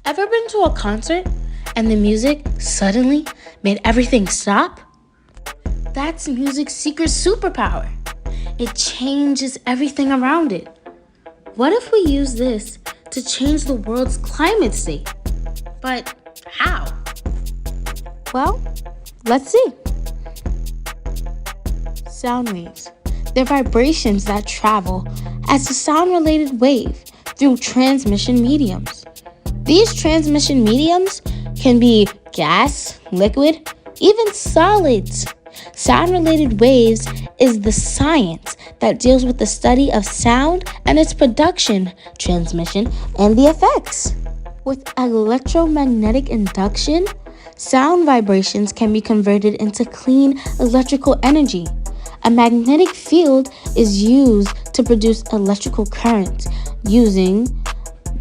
Ever been to a concert and the music suddenly made everything stop? That's music's secret superpower. It changes everything around it. What if we use this to change the world's climate state? But how? Well, let's see. Sound waves. They're vibrations that travel as a sound-related wave through transmission mediums. These transmission mediums can be gas, liquid, even solids. Sound-related waves is the science that deals with the study of sound and its production, transmission, and the effects. With electromagnetic induction, sound vibrations can be converted into clean electrical energy. A magnetic field is used to produce electrical current using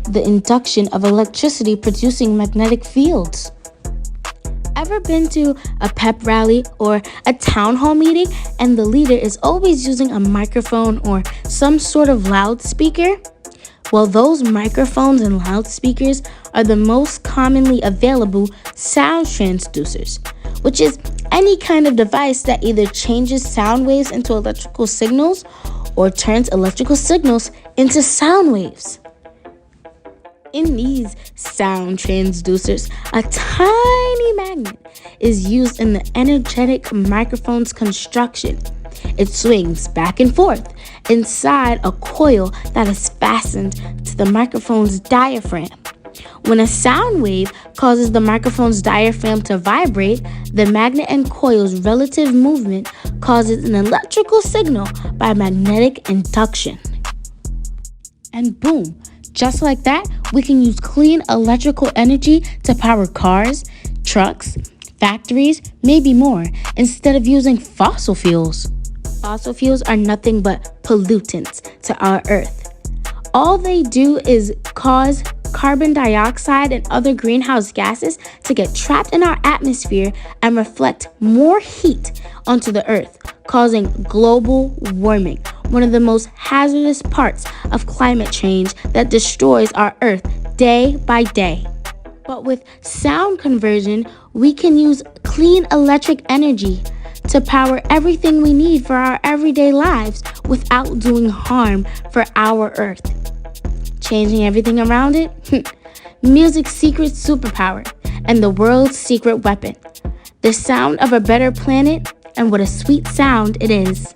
the induction of electricity producing magnetic fields. Ever been to a pep rally or a town hall meeting and the leader is always using a microphone or some sort of loudspeaker? Well, those microphones and loudspeakers are the most commonly available sound transducers, which is any kind of device that either changes sound waves into electrical signals or turns electrical signals into sound waves. In these sound transducers, a tiny magnet is used in the energetic microphone's construction. It swings back and forth inside a coil that is fastened to the microphone's diaphragm. When a sound wave causes the microphone's diaphragm to vibrate, the magnet and coil's relative movement causes an electrical signal by magnetic induction. And boom, just like that, we can use clean electrical energy to power cars, trucks, factories, maybe more, instead of using fossil fuels. Fossil fuels are nothing but pollutants to our Earth. All they do is cause carbon dioxide and other greenhouse gases to get trapped in our atmosphere and reflect more heat onto the Earth, causing global warming, one of the most hazardous parts of climate change that destroys our Earth day by day. But with sound conversion, we can use clean electric energy to power everything we need for our everyday lives without doing harm for our Earth. Changing everything around it? Music's secret superpower and the world's secret weapon. The sound of a better planet, and what a sweet sound it is.